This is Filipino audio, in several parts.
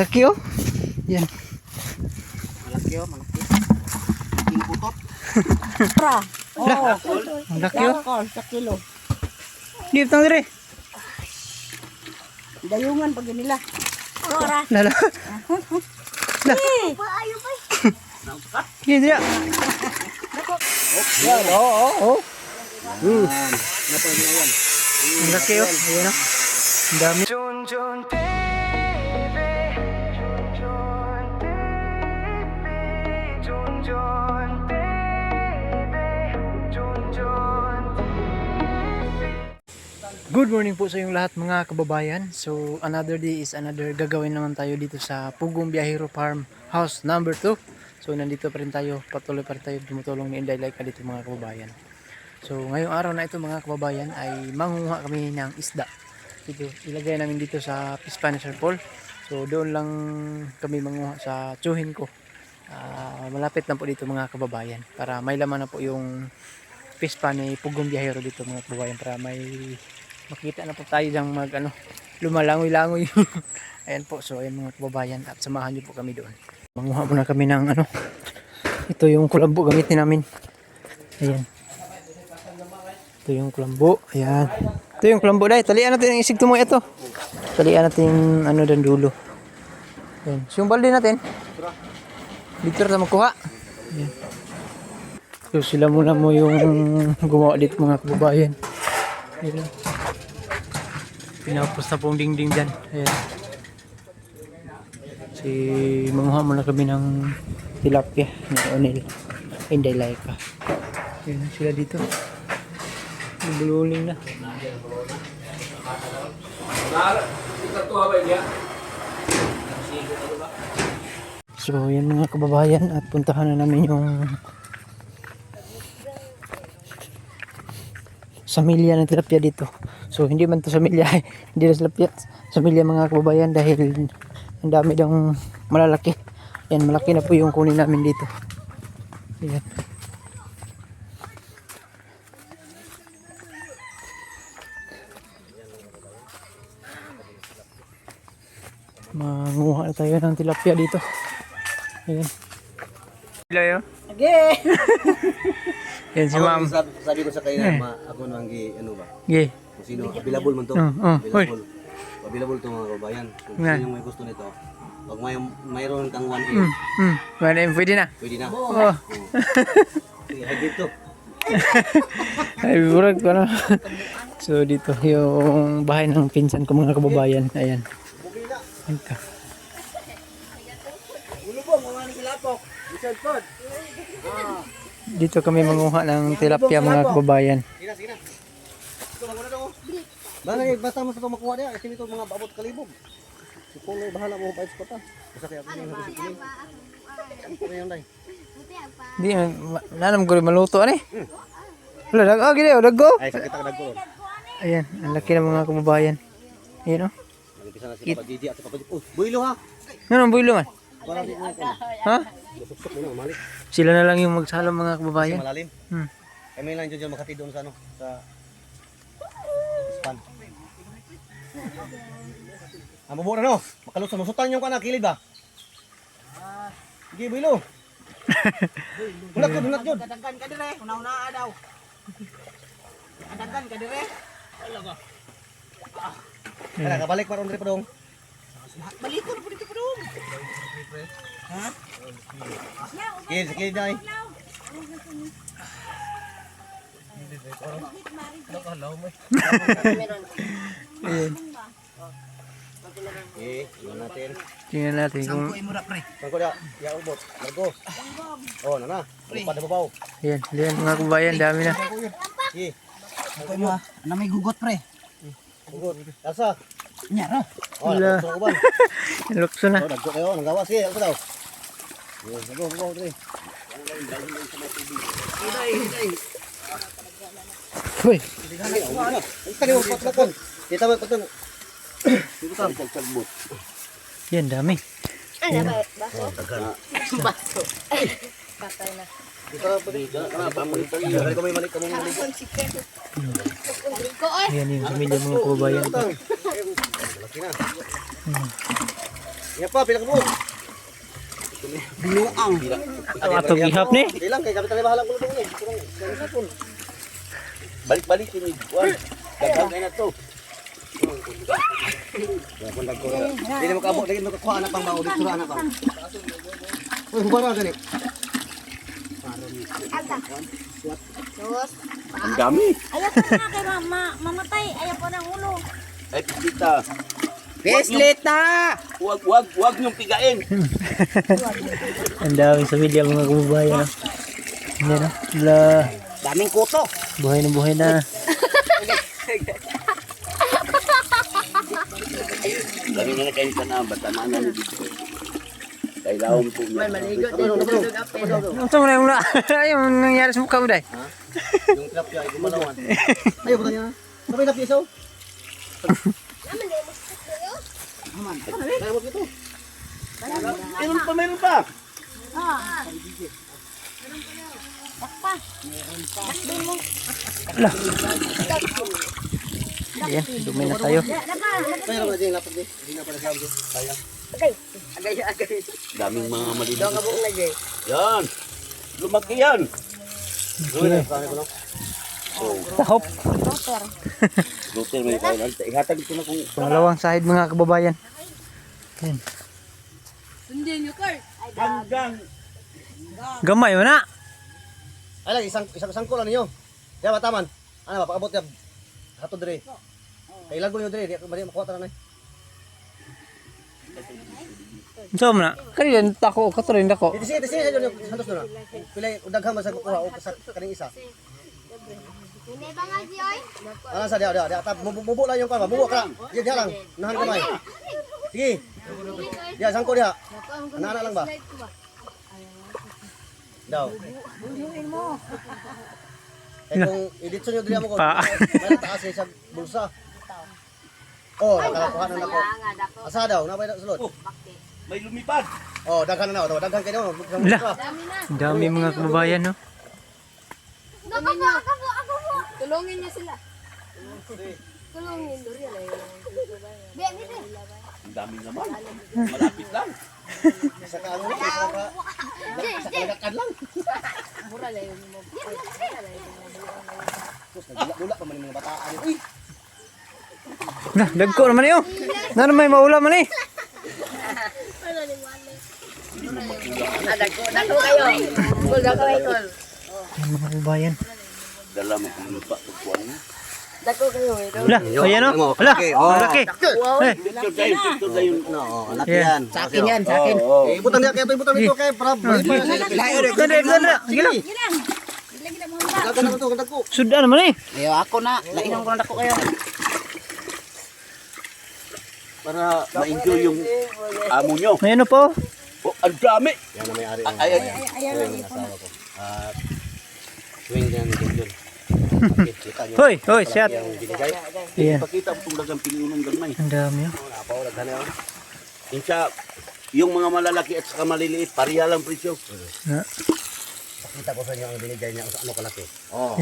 Laki oh. Yan. Malaki oh, malaki. King putot. Pra. Oh, Ang laki oh. Lakol sa kilo. Dito tang dire. Dayungan pag nila. Ora. Lala. Ayo pa. Dito ya. Yan, oh. Ang laki oh. Ayan oh. Ang dami. Good morning po sa inyong lahat mga kababayan. So another day is another gagawin naman tayo dito sa Pugong Biyahero Farm House number 2. So nandito pa rin tayo, patuloy pa rin tayo tumutulong ni Inday Laika dito mga kababayan. So ngayong araw na ito mga kababayan ay mangunguha kami ng isda. Dito, ilagay namin dito sa Pispanisher Pool. So doon lang kami manguha sa tsuhin ko. Malapit lang po dito mga kababayan para may laman na po yung pispa ni Pugong Biyahero dito mga kababayan para may makita na po tayo diyang lumalangoy-langoy. Ayan po, so ayan mga kababayan at samahan niyo po kami doon. Manguha muna kami ng ito yung kulambo gamitin namin. Ayan. Ito yung kulambo, ayan. Ito yung kulambo dahil, talian natin ang isig tumoy ito. Talian natin yung dan dulo. Ayan, so yung balde natin. Dito na magkuha. Ayan. So sila muna mo yung gumawa dito mga kababayan. Ayan. Pinapos na pong dingding dyan. Ayan. Manguha muna kami ng tilapia ni Onel. Inday Laika. Ayan sila dito. Bululing na. So yan mga kababayan at puntahan na namin yung samilya ng tilapia dito. So hindi man to samilya, hindi na samilya mga kababayan dahil ang dami daw malalaki. Yan, malaki na po yung kunin namin dito. Ayan. Manguha na tayo ng tilapia dito. Ayan. Sila yun? Age. Yan si ma'am. Sabi ko sa kanila, ako nang ano ba? Okay. Kung sino, available man to. Hoy. Available to mga kababayan. Kung sino yung may gusto nito, pag mayroon kang 1A, 1M, pwede na. pwede na. Oh. Sige, hybrid to. Ay, burag ko na. So dito yung bahay ng pinsan ko mga kababayan. Ayan. Ito. Dito kami manguha ng tilapia mga kababayan. Sige na. Ito lang muna daw. Basta mo sa ito makuha niya. Kasi ito mga babot kalibog. Si Polo, bahala mo pa iskota. Basta kaya ako yung si Polo. Ano yung day? Di, nanam ko rin maluto ano eh. Wala, dago, gini, dago. Ay, sakit ang nagko. Ayan, ang laki ng mga kababayan. Ayan o. Nagpisa na si Papa Gigi at Papa Gigi. Oh, builo ha. Ano ang builo man? Para di mo ko. Ha? Susok mo na, malik. Sila na lang yung magsalam mga Kasi kababayan. malalim. Kami lang dyan makati doon sa sa span. Mabuo na no. Makalusot. Masutan yung kana, kilid ba? Sige, builo. Hulat yun. Kadagkan ka dire, una-una daw. Kadagkan ka dire. Kaya kabalik pa ron pa dong. Balikon po dito dong. Ha? Sige, dai. Ayan. Iwan natin. Tingnan natin kung... Tangko dia, ya ubot. Largo. Oh, nana. Lupa na babaw. Ayan, ayan mga kababayan, dami na. Sige. Ako mo, na may gugot pre. Ubot. Asa. Nyara. Oh, Wala. nagko uban. Lukso na. Oh, nagko kayo, nanggawa sige, ako daw. Go, dre. Uy, Kani mo patlakon. Kita mo patong. Dito ka pagbot. yan, dami. Ano ba? Baso? Baso. Patay na. Dito ka pamoy. Kali ko may malik ka mo malik. Ayan yung pamilya mga kababayan. Laki na. Yan pa, pila ka buo. Binuang. Ato gihap ni. Ilang kay kapitan bahala ko ni. Balik-balik ini. Wan. Daghang na to. Dili mo kaabot, dili mo kakuha anak pang bao, dito anak pang. Uy, hubara gani. Sus. Ang dami. Ayaw po na kay mamatay. Ayaw po ng ulo. Ay, pisita. Peslita! Huwag niyong pigain. Ang dami sa video mga kababayan. Yan na. Wala. Daming kuto. Buhay na. Kami na kayo sa na, bata na na dito. Kailangan po niya. Ito mo na yung yung nangyari sa mukha mo dahil. Yung tilapia ay gumalawan. Ayo buta niya. Sabay na piso. Ayo mo dito. Meron pa. Ayan, dumi na tayo. Pero na ding lapad di. Hindi na pala sabi. Kaya. Daming mga maliliit. Yan. Lumaki yan. Luwi sa ko lang. Tahop. Luter may kailan. Ihatag ko na kung Pangalawang sahid mga kababayan. Ayan. hanggang. Gamay mo na. Ay lang isang ko lang ninyo. Ya bataman. Ano ba paabot ya. Hato dire. Kay lago niyo dire, di mali makuha ta na. So mo na. Kaya tako, katuloy dako. Sige sa inyo santos na. Pilay daghang man sa kuha o sa kaning isa. Hindi ba nga, Joy? Ano sa dia tap bubo lang yung kuha, bubo ka lang. Dia lang. Nahan kamay. Sige. Dia sangko dia. Anak-anak lang ba? Daw. Eh kung edit nyo diri mo ko. Pa. May taas sa bulsa. Oh, nakalakuha na nako. Asa daw, napay na sulod. May lumipad. Oh, daghan na daw, daghan kay daw. Wala. Ang dami mga kababayan no. Ako. Tulungin niyo sila. Tulungin. Duri ala yun. Biyan nito. Ang dami naman. Malapit lang. Sa kaano na sa kalagakan lang. Mura lang yun mo. Tapos nagdula pa man yung mga bataan. Uy, Na, dagko naman yun. Nanon may maula man eh. Dako kayo. Kul, dako kayo, kul. Ayan mga kababayan. Dala mo kung lupa. Tukuan mo. Dako kayo. Wala, ayan o. Wala, malaki. Eh, Picture tayo. no, anak Yeah. yan. Sa akin yan, sa akin. Ibutang niya kaya ibutan nito kay para. ganda. Gila. Daghan na to, dagko. Sudah naman eh. Ayaw ako na. Lainom ko na dako kayo. Para ma-enjoy yung amo nyo. May ano po? Oh, ang dami. Yan na may-ari. Ay, asawa ko. At swing yan doon. Kita niyo. Hoy, shot. Yung binigay. Ayan. Pakita mo itong dagang pinunong gamay. Ang dami oh. Napaw daghan na. Insya, yung mga malalaki at saka maliliit, pariya lang presyo. Na, Kita ko sa inyo ang binigay niya sa ano kalaki. Oh.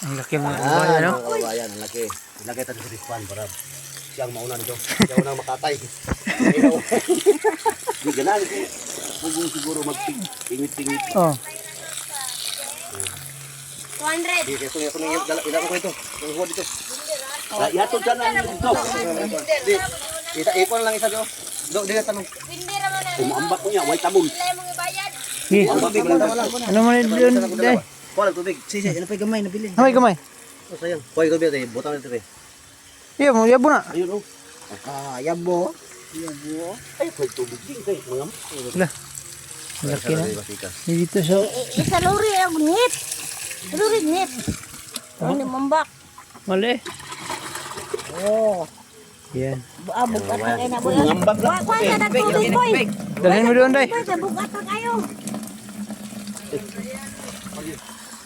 ang laki mga kababayan no. Kabayan, ang laki. Ilagay tayo sa rispan para siyang mauna nito. Siya unang makatay. Hindi ganaan. Pugong siguro magpingit-pingit. Oh. 200. Ito yung ilang ko ito. Yung huwag dito. Ihatod ka na dito. Ipon lang isa dito. Di na tanong. Hindi naman na. Umambak ko niya, way tabon. Wala mong ibayad. Sige. Tubig lang tama lang. Ano man yun? Day. Kuha tubig. Sisi, ano pa yung gamay nabili? Kamay, kamay. Oh, sayang. Kuha tubig tayo. Butang dito tayo. Iya mo, yabo na. Ayun oh. Yabo. Ay, may tubig din kayo. Mga Wala. Ang laki na. Dito sa... Isa lori ang ngit. Lori ngit. Ano mambak. Mali. Oh. Yan. Buat ang kayo na boy. ngambak lang. Kuha ka na tubig boy. Dalhin mo doon, Day. Boy, bukat pa kayo.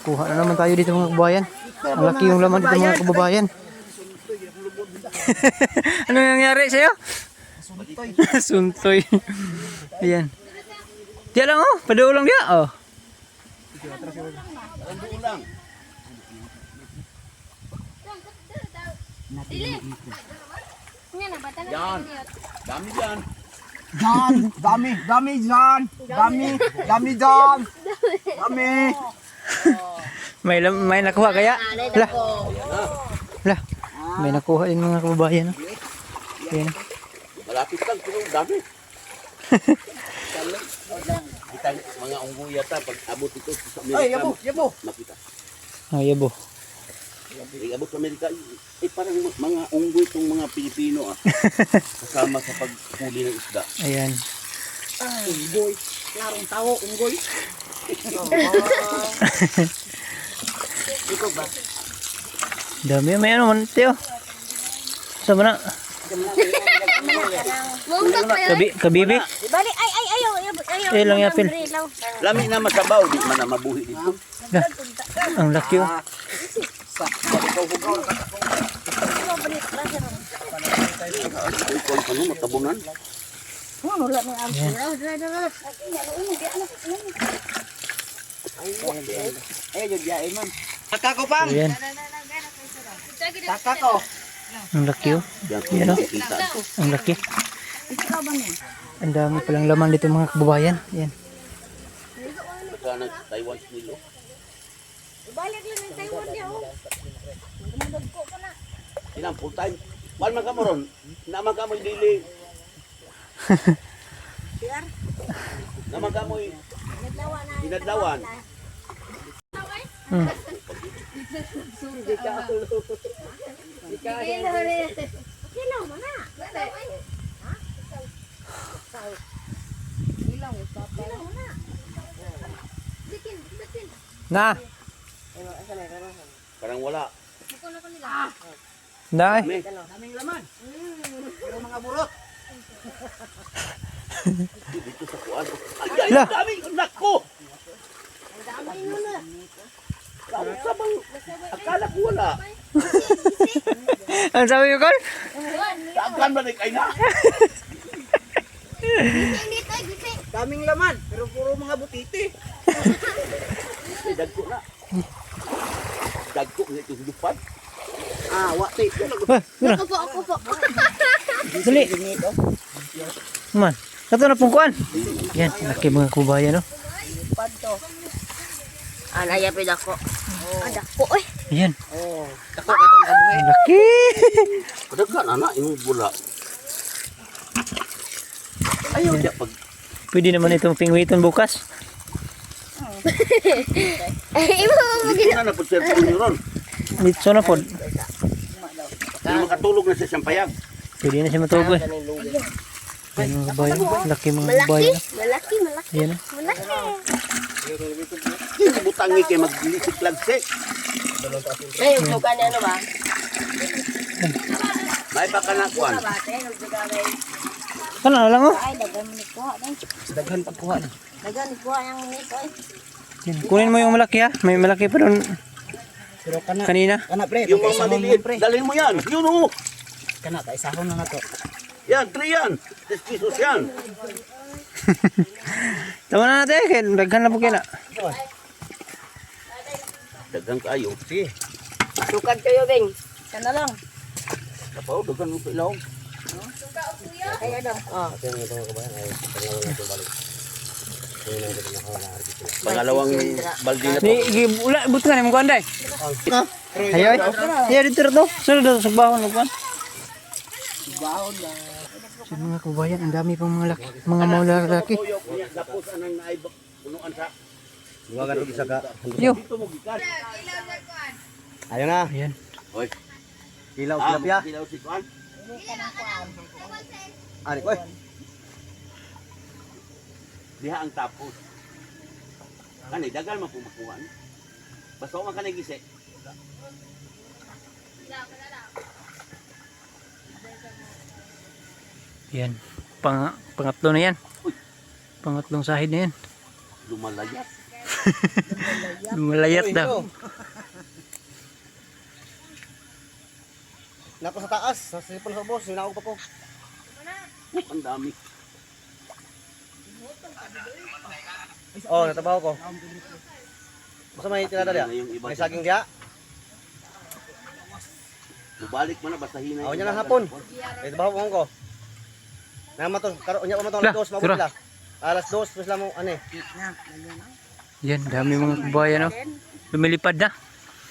Kuha na naman tayo dito mga kababayan. Ang laki yung laman dito mga kababayan. Ano nangyari sa'yo? Suntoy. Ayan. Diyan lang oh. Paduo lang diya. Oh. Nga na bata na. Yan. Dami yan. Jan, dami Jan. Dami Jan. Dami. May nakuha kaya? Lah. Lah. May nakuha din mga kababayan. No? Ayan. Malapit lang, pero dami. Kita mga unggoy yata, pag abot ito sa Amerika. Yabo. Makita. Yabo. Pag abot sa Amerika, parang mga unggoy itong mga Pilipino kasama sa paghuli ng isda. Ayan. Unggoy. Larong tao, unggoy. Ikaw ba? Dami. May ano man, Teo. Saan ba na? Mungkak pa yun. Kabibi? Bali, ayaw. Eh, lang yapil. Lami na masabaw, di man na mabuhi dito. Lah. Ang laki oh. Ito ko ano, matabunan. Kakako pang. Ayan. Kakako. Ang laki oh. Diyan ko Yan, oh. nakikita. Ang laki. Ang dami palang laman dito mga kababayan. Ayan. Saka ng Taiwan Snilo. Balik lang ng Taiwan niya, oh. Inang full time. Wal man ka mo ron. Naman ka mo dili. Naman ka mo hinadlawan. Hmm. Kailan mo na? Na. Parang wala. Dai. May. Daming laman. Pero mga burot. Dito sa kuwan. Ay, ang dami. Nako. Sabang, akala ko wala. Ang sabi mo, Col? Saan ba na kayo na? Daming laman. Pero puro mga butiti. May dagko na. Dagko na itong lupan. Wati. Mira. Ako po. Dali. Man. Kato na pong kuwan. Yan. Laki mga kababayan, no? Nayapid ako. Dako, eh. Ayan. Dako ka itong kabuhay. Ang laki. Padagan, anak, yung bula. Ayaw niya pag Pwede naman itong pingwiton bukas. dito na napag-cellphone nyo ron. Dito na po. Pero makatulog na sa siyang payag. Pwede na siya matulog eh. Ayan mga kababayan. Laki mga kababayan. Malaki. Ayan na. Hindi butangi kayo mag-lisik-lagsik. Ay, suka niya ano ba? May pakanakuan. Ano na lang oh. Ay, dagan mo ni kuha. Daghan pagkuha na. Dagan ni kuha yung nito, eh. Yan. Kunin mo yung malaki ha. May malaki pa doon Pero kana. kanina. Kana pre. Yung mga isahon maliliit, pre. dalhin mo yan. Yun o. Kana, isahon na to. Yan, 3 yan. 10 pesos yan. Tama na natin. Kaya daghan na po kaya na. Dagang kayo. Sige. Sukad kayo, Beng. Sana lang. Kapaw, dagang mo sa ilaw. Ay, ano? Pangalawang baldi na to. Ni wala buto ka ni mo kuanday. Ayo. Ayo dito to. Sunod daw sa bahon mo kuan. So mga kababayan, ang dami pang mga laki, mga lalaki. Tuyok niya, tapos anang naibak. Punuan sa. Duwagan og isa ka. Yo. Dito mo gikan. Ayo na. Ayan. Oy. Kilaw tilapia. Kilaw si Kuan. Ari koy. Diha ang tapos. Kanay dagal man pumakuan. Basta man kanay gise. Yan. Pangatlo na yan. Pangatlong sahid na yan. Lumalayas. Lumalayat daw. Nako sa taas, sa sipon sa boss, sinaog pa po. Ang dami. Oh, natabaho ko. Basta may tinadali ah. May saging diya. Bubalik mo na basta hinay. Aw niya na hapon. May trabaho mo ko. Nama to, karo nya pa man to Lah, alas 2 tara. mabot la. Alas 2 plus lang mo ane. Yan, dami mga kababayan, no? Lumilipad na.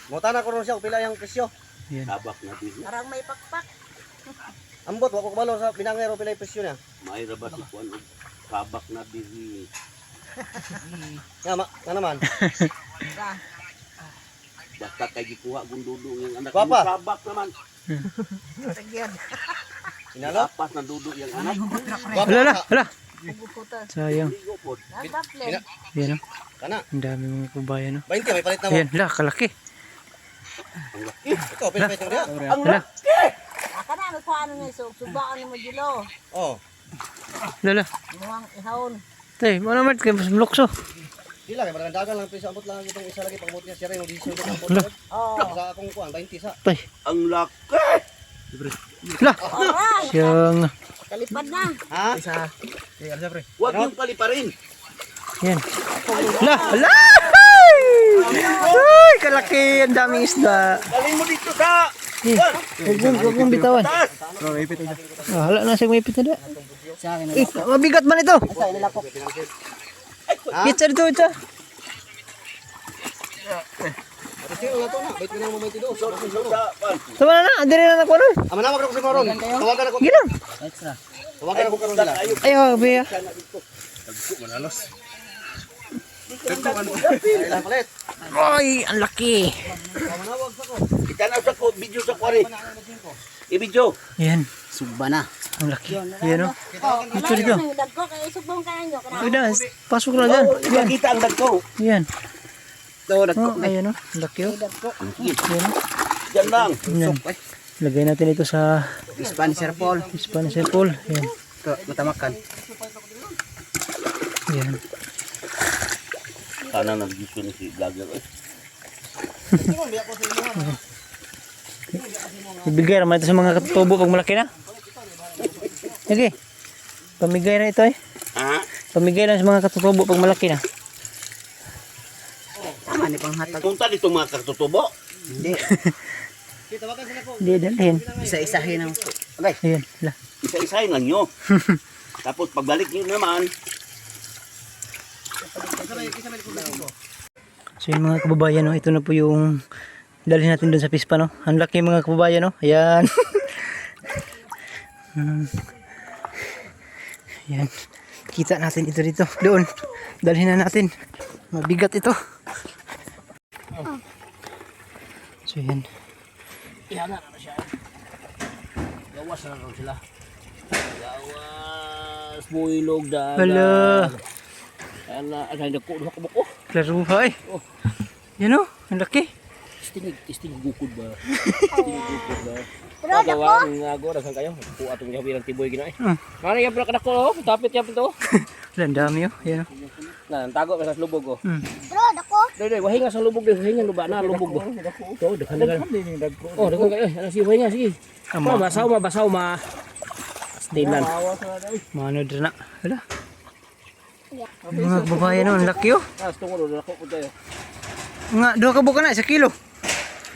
Mo tana ko ron siya kung pila yung presyo. Yan. Tabak na diri. Parang may pakpak. Ambot wa ko kabalo sa pinangero pila yung presyo niya. May ra ba si kuan og tabak na diri. Nga naman. Basta kay gikuha gundudo yung anak Papa. mo tabak naman. Inalo? Lapas na dudo yung anak. Hala. Sayang. Ligo pod. Yan, no? Kana. Ang dami mga kababayan, no? 20 may palit na mo. Ayan, la, kalaki. Ito pila palit na mo. Hala. Aka na, may kuha ano nga isog. Subaan ni mo dilo. Oh. Lala. Muwang ihawon. Tay, mo naman kay mas mulokso. Dila kay dagan lang presyo ambot lang itong isa lagi pagmut niya siya rin di siya ambot. Hala. Oh. Sa akong kuan 20 sa. Tay. Ang laki. La. Oray. Siyang. Kalipad na. Ha? Huwag yung paliparin. Yan. La. Hala. Ay, kalaki. Ang daming isda. Galing mo dito sa Eh, huwag mong bitawan. Hala na siya may pita da. Eh, mabigat man ito. Itsa dito, itsa. Kasi wala to na, bait ko na mo 22. Tama na na, andiri na nakuha nun. Manawag na ko si Maron. Tawagan ako. Ginang. Tawagan ako karon sila. Ayaw, biya. Ilang palit. Ay, ang laki. Manawag sa ko. Kita na sa video sa kwari. I-video. Yan, Suba na. ang laki. Yan, no? Dito, dito. Dagko kay subong kayo nyo. Ay, na, pasok na dyan. Yan, Kita ang dagko. yan. Daw Oh, ayan, no? Ang laki, oh. Yan, no? Diyan lang. Yan. Lagay natin ito sa Dispenser Paul. Spanish apple. Yan. Matamakan. Yan. Sana nag-gusto ni si vlogger. Ibigay naman ito sa mga katutubo pag malaki na. Sige. Pamigay na ito, eh. Ha? Pamigay na sa mga katutubo pag malaki na. Tama ni panghatag. Punta dito mga katutubo. Hindi. Tawagan sila ko. Hindi, dalhin. Isa-isahin ang Ayan, la. Isa-isahin lang nyo. Tapos pagbalik nyo naman, So yung mga kababayan, no, ito na po yung dalhin natin doon sa pispa, no. Ang laki mga kababayan, no. Ayan. Ayan. Kita natin ito dito. Doon. Dalhin na natin. Mabigat ito. So yan. gawas na rin sila. Gawas, builog, dagat. Hala. Ano ko, buko. Klaruha, eh. Yan, no. Ang laki. Tisting gukod ba? Tisting gukod ba? Pagawa, ngago, nasan kayo? Po atong yabi ng tiboy gina eh. Mana yung pala kanak ko, tapit yan ito. Ang dami, oh. Yan, oh. Nah, tago sa lubog oh. Bro, dako. Dai, wahinga sa lubog dai, wahinga luba na lubog ba. To, dekan dekan. Oh, dekan kayo. Ano si wahinga sige. Ama. Basaw ma. Stilan. Mano din na. Hala. Mga kababayan, no. Ang laki, oh. Tapos tungo do ko tayo. Nga, 2 ka buka na, 1 kilo.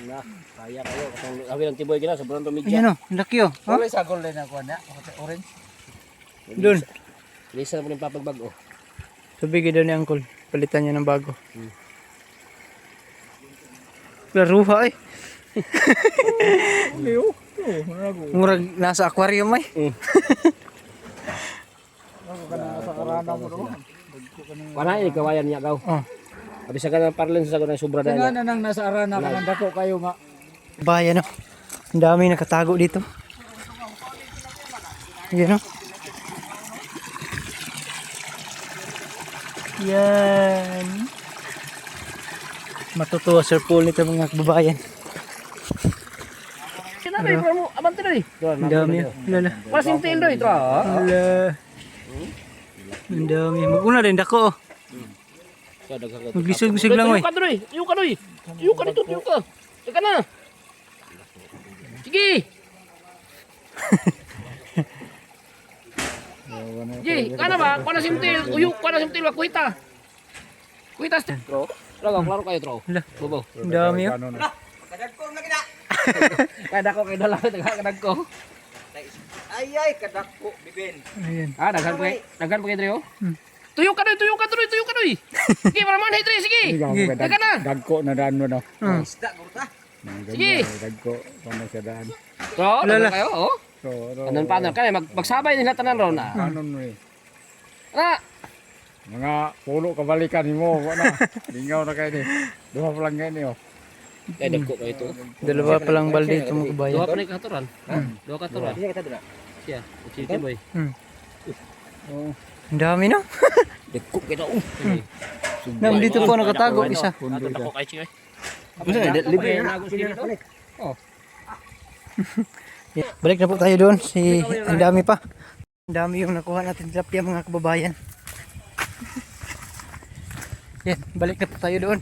Na, kaya kayo katong yabi ng tiboy gina sobrang to media. Ayan, oh. Ang laki, oh. Ha? Wala sa gold na ko na. Orange. Doon. Lisa na po ng papagbago. Sabi daw ni Uncle, palitan niya ng bago. Laruha, eh. Murag nasa aquarium, eh. Wala ni kawayan niya gaw. Oh. Abi sa kanang parlen sa kanang sobra dala. Nga na nang nasa arana ka dako kayo nga. Bayan, oh. Ang dami nakatago dito. Ayan, oh. Yan. Matutuwa Sir Paul nito mga kababayan. Sinabi mo abante na ni. Ang dami, oh. Lala. Wala sintil do ito. Lala. Ang dami. Mag-una din dako, oh. Maglisod-lisod lang, oy. Yung ka doy. Yung ka dito, yung ka. Teka na. Sige. Sige, kana ba? Kana simtil, uyuk kana simtil wa kuita. Kuita tro. Klaro kayo tro. Hala. Bobo. Ang dami, oh. Kada ko kay dala taga kadag ko. Ay, kadako, bibin. Ayan. Ah, daghan pa kayo Dre oh. Hmm. Tuyo ka doy. Sige, para man Dre, sige. Daghan na. Dagko na daan mo no. Isda, gurta. Sige. Dagko paano sa daan. So, Lala. daghan kayo oh. So, Anon pa kaya magsabay nila tanan ron na. ano mo eh. Ana, Mga pulo kabalikan mo ko na. Lingaw na kayo ni. Duha pa lang kayo ni oh. ay dagko kayo to. Dalawa pa lang balde ito mga kabayan. Duha pa ni katuran. Duha katuran. Hindi kita dira. Siya, sige boy. Oh. Ang dami no. Dagko kayo oh. Nam dito po nakatago isa. Pundo Ato ka. dako kay sige. Libre na na. ako sige dito. Balik na po tayo doon. Ang dami pa. Ang dami yung nakuha natin tilapia mga kababayan. Yan, balik na po tayo doon.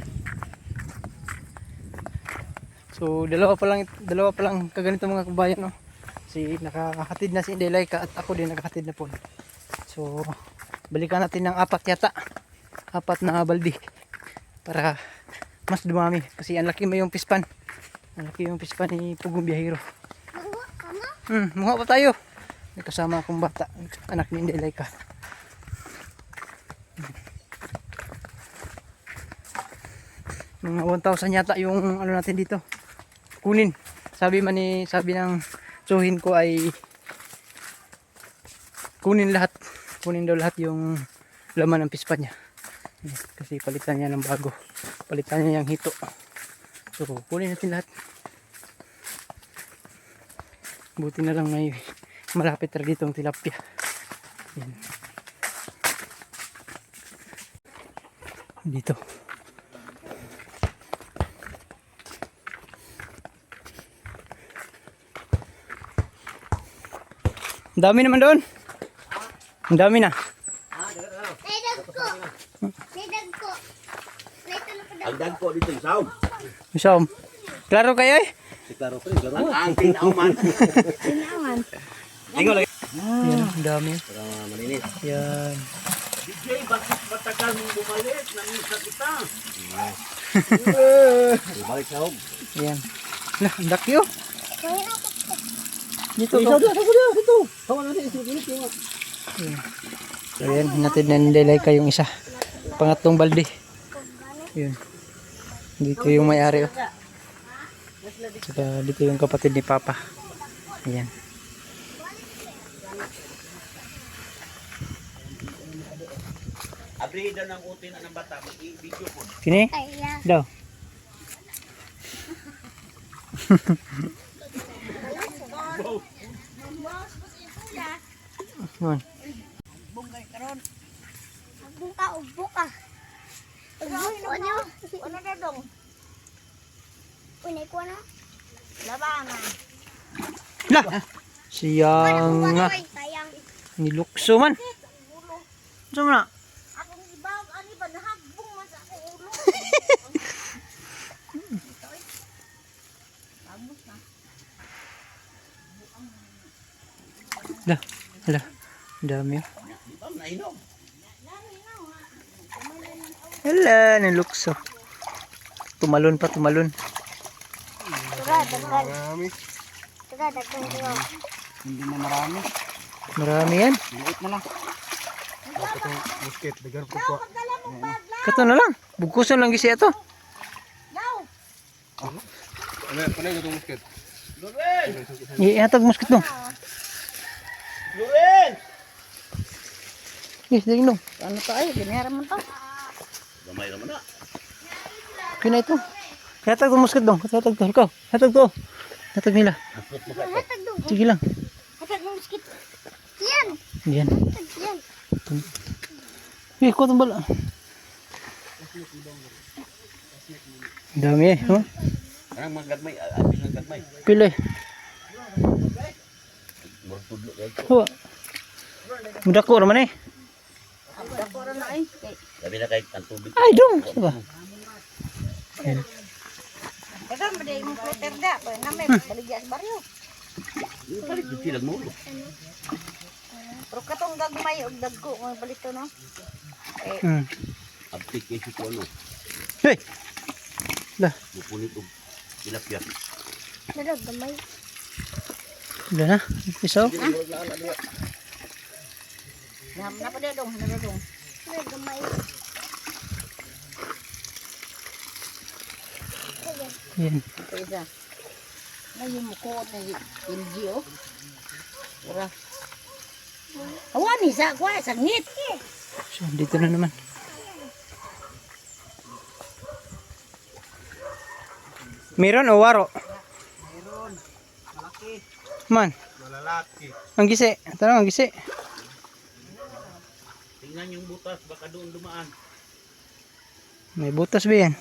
So dalawa pa lang kaganito mga kababayan no. Si nakakahatid na si Indelayka at ako din nakahatid na po. So balikan natin ng 4 yata. 4 na baldi para mas dumami kasi ang laki mo yung pispan. Ang laki yung pispan ni Pugong Biyahero. Mukha pa tayo. May kasama akong bata, anak ni Indelayka. Mga 1,000 yata yung ano natin dito. Kunin. Sabi ng tsuhin ko ay kunin lahat. Kunin daw lahat yung laman ng pispan niya. Kasi palitan niya ng bago. Palitan niya yung hito. So kunin natin lahat. Buti na lang may malapit na dito ang tilapia. Yan. Dito. Ang dami naman doon. Ang dami na. Ang dagko dito yung sound. Misom. Klaro kayo eh? Klaro pa rin, klaro. Ang tinauman. Tingol lagi. Yan, ang dami. Para malinis. Yan. DJ, bakit matagal mong bumalik? Namisa kita. Balik sa home. Yan. Lah, ang daki oh. Dito Dito, to. dito. Hawa natin isang ginit yung. So yan, hinatid na Indelayka yung isa. Pangatlong balde. Yun. Dito yung may-ari oh. Saka dito yung kapatid ni Papa. Ayan. Abrida ng utin ng bata. Mag-i-video po. Kini? Daw. Man. Buka. Ano na dong? Unay ko na. Labangan. Lah. Siyang nga. Sayang. Nilukso man. Saan mo na? Akong ibaw, ani ba nahagbong man sa akong ulo. Lah. Hala. Ang dami. Hala. Nilukso. Tumalon pa. Tumalon. Marami. Hindi na marami. Marami yan. Liit na lang. Itong musket, dagar po po. Kato na lang. Bugkuson lang gisi ito. Ano itong musket? Ihatag musket dong. Luren! Yes, dali dong. Ano to ay, ginara mo to. Gamay naman na. Okay na ito. Ihatag to musket dong. Ihatag to. Ikaw. Ihatag to. Ihatag nila. Hatag do. Sige lang. Hatag mo skit. Yan. Yan. Yan. Eh, kuha itong bala. Dami eh. Oh. Anong mga gagmay? Abis ng gagmay. Pila eh. Mortudlo kayo. Hawa. Mudako naman eh. Dako ra na ay. Sabi na kahit ang tubig. Ay, dong. Diba? Yan. Dagan ba day mo floater da, ba na may baligya sa baryo. Balik yung silag mo. Pero katong gagmay og dagko mo balito no. Abtik kayo si Kuano. Hey! Lah. Mupunit o tilapia. Dadag gamay. Wala na. Isaw. Napadadong. Gamay. Yan. Isa. Ngayon mo ko na NGO. Ura. Awan ni sa kwa sangit. So, dito na naman. Meron o waro? Meron. Malaki. Man. Malalaki. Ang gisi. Tanong ang gisi. Tingnan yung butas, baka doon dumaan. May butas ba yan?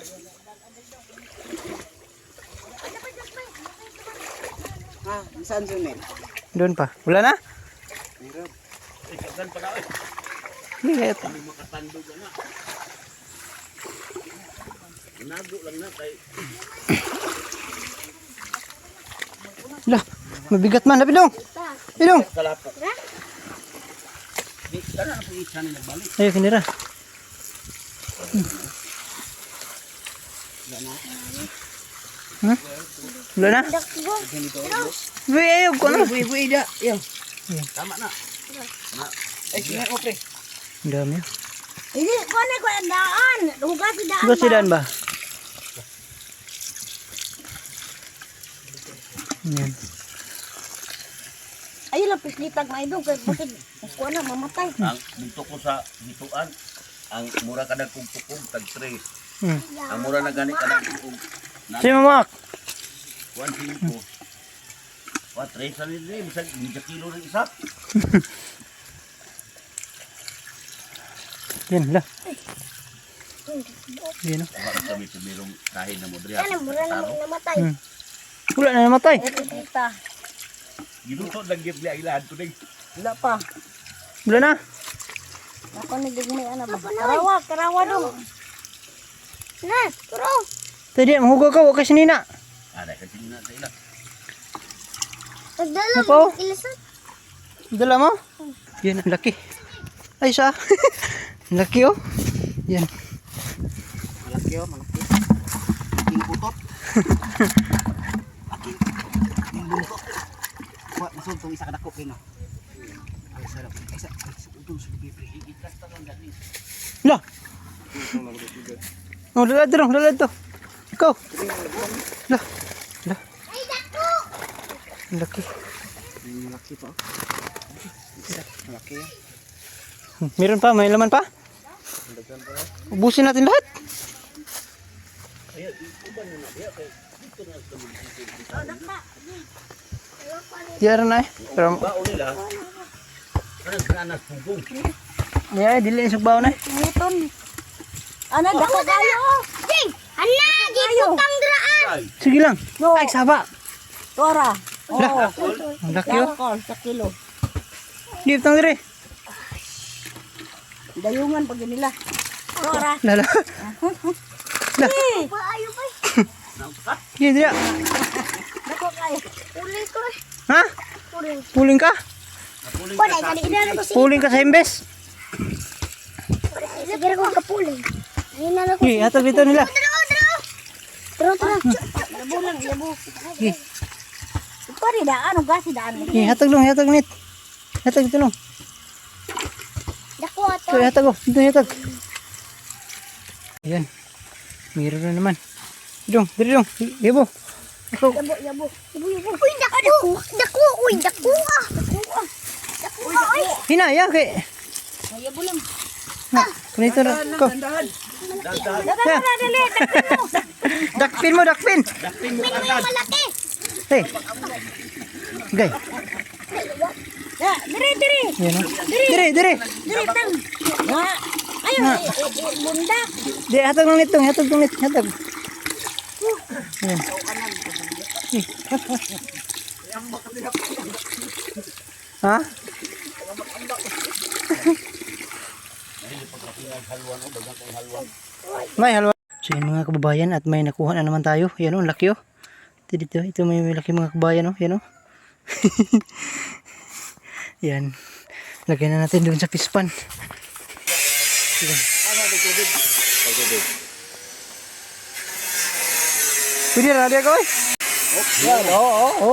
Ha? Saan sunod? Doon pa. Wala na? Meron. Saan pala eh? Hindi kaya ito. May makatandog na. Nago lang na kay Lah, mabigat man. Napidong. Pidong. kalapok. Di kana na po isa na nagbalik. Ayo, kinira. Ha? Wala na? Uy, ayaw ko na. Buy da. Yo. Tama na. Ay, sige ko pre. Ang dami. Ini ko na ko daan. Hugas si daan. Ito si Dan ba? Yan. Ayun lang pislitag na idong kay bakit ko na mamatay. Ang dito ko sa hituan, ang mura ka na kung tukog tag 3. Hmm. Ang mura na gani ka na kung Si Mamak. 1.5. What race na nila? Bisag 2 kilo ng isa. Yan, lah. Yan o. Para kami sa merong kahin na modri. Ano mura na namatay. Hmm. Wala na namatay. Kita. Ginuto lang gib li ilahan ko ding. Wala pa. Wala na. Ako ni digmay ana ba? Karawa dong. Na, turo. Tadi mahugaw ka. Huwag kasi nina. Ada kasi na sa ila. Nagdala Ako? Ilasan. Dala mo? Yan, ang laki. Ay, siya. Ang laki oh. Yan. Malaki oh, malaki. King butot. King butot. Wa masud tong isa ka dako kay no. Ay sarap. Isa udong sa pre. Ikas ta lang dali. Lah. Oh, lalad to. Lalad to. Ikaw. Lah. Lah. Ang laki. Malaki pa. Malaki yan. Meron pa? May laman pa? Ubusin natin lahat. Diyan na eh. Pero, Bao nila. Ano sa anak pugong. yeah, dili sa bawo na eh. Ngiton. Ana dako kayo. Ding, ana giputang draan. Sige lang. Ay, saba. Tora. Lah. Ang laki oh. Kol sa kilo. Di utang dire. Dayungan pag nila. Tora. Lala. Lah. Ayo pa. Di dire. Dako kayo. Uli ko. Ha? Puling ka? Pwede ka din na ko si. Puling ka sa imbes? Sige ko kapuling. Ni na ko. Hi, hatag dito nila. Tro. Yabo lang, yabo. Hi, Pwede da ano gasi daan. hi, hatag lang, hatag nit. Hatag dito lang. Dako ato. So, hatag oh. Dito hatag. Ayan. Meron na naman. Dong, dito dong. Yabo. Ako. Yabo. Uy, dako. Uy, dako. Dako. Uy. Hinaya kay. Yabo lang. Ha, kunito na. Ko. Dali. Dakpin mo, dakpin. Malaki. Hey. Gay. Ya, diri. Yan oh. Dire, dire. Diri tang. Nga. Ayo, bundak. Di, hatag lang nito. Hatag lang nito. Hatag. Ayan. Ha? May halwa. So yun mga kababayan at may nakuha na naman tayo. Yan o, ang laki o. Ito may laki mga kababayan o. Yan o. Yan. Lagyan na natin doon sa pispan. Yan. Pwede na natin ako eh. Yan, oo.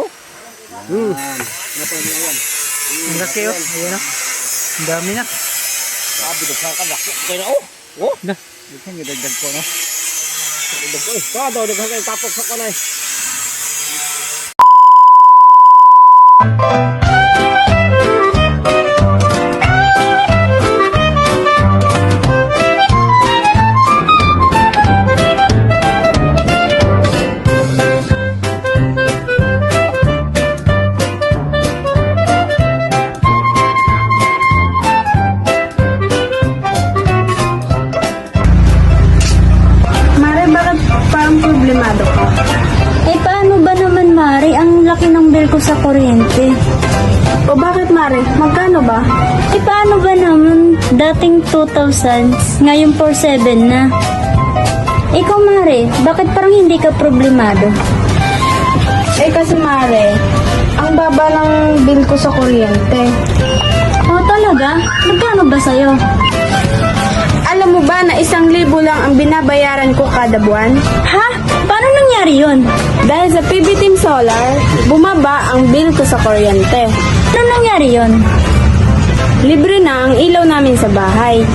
Ang laki oh. Ayan oh. Ang dami na. Sabi daw ka dako kay na oh. Oh, Na. Ito yung dagdag ko, no? dagko eh. Kada daw kay tapos sa kanay. Mare, bakit parang problemado ka? Eh, paano ba naman, Mari? Ang laki ng bill ko sa kuryente. O bakit, Mare? Magkano ba? Eh, paano ba naman? Dating 2,000, ngayon 4,700 na. Ikaw, Mari, bakit parang hindi ka problemado? Eh kasi, Mare, ang baba ng bill ko sa kuryente. Oh, talaga? Magkano ba sa'yo? Alam mo ba na 1,000 lang ang binabayaran ko kada buwan? Ha? Paano nangyari yun? Dahil sa PB Team Solar, bumaba ang bill ko sa kuryente. Ano nangyari yun? Libre na ang ilaw namin sa bahay.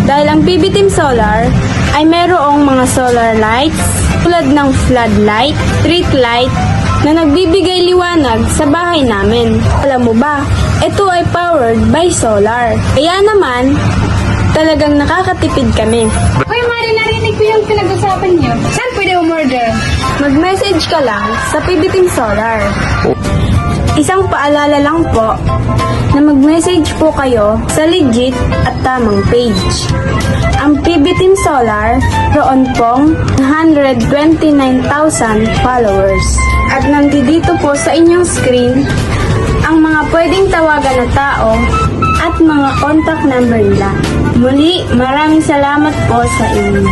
Dahil ang PB Team Solar ay mayroong mga solar lights tulad ng floodlight, street light na nagbibigay liwanag sa bahay namin. Alam mo ba, ito ay powered by solar. Kaya naman, talagang nakakatipid kami. Hoy, Mari, narinig ko yung pinag-usapan niyo. Saan pwede umorder? Mag-message ka lang sa PB Team Solar. Isang paalala lang po na mag-message po kayo sa legit at tamang page. Ang PB Team Solar, roon pong 129,000 followers. At nandito po sa inyong screen ang mga pwedeng tawagan na tao at mga contact number nila. Muli, maraming salamat po sa inyo.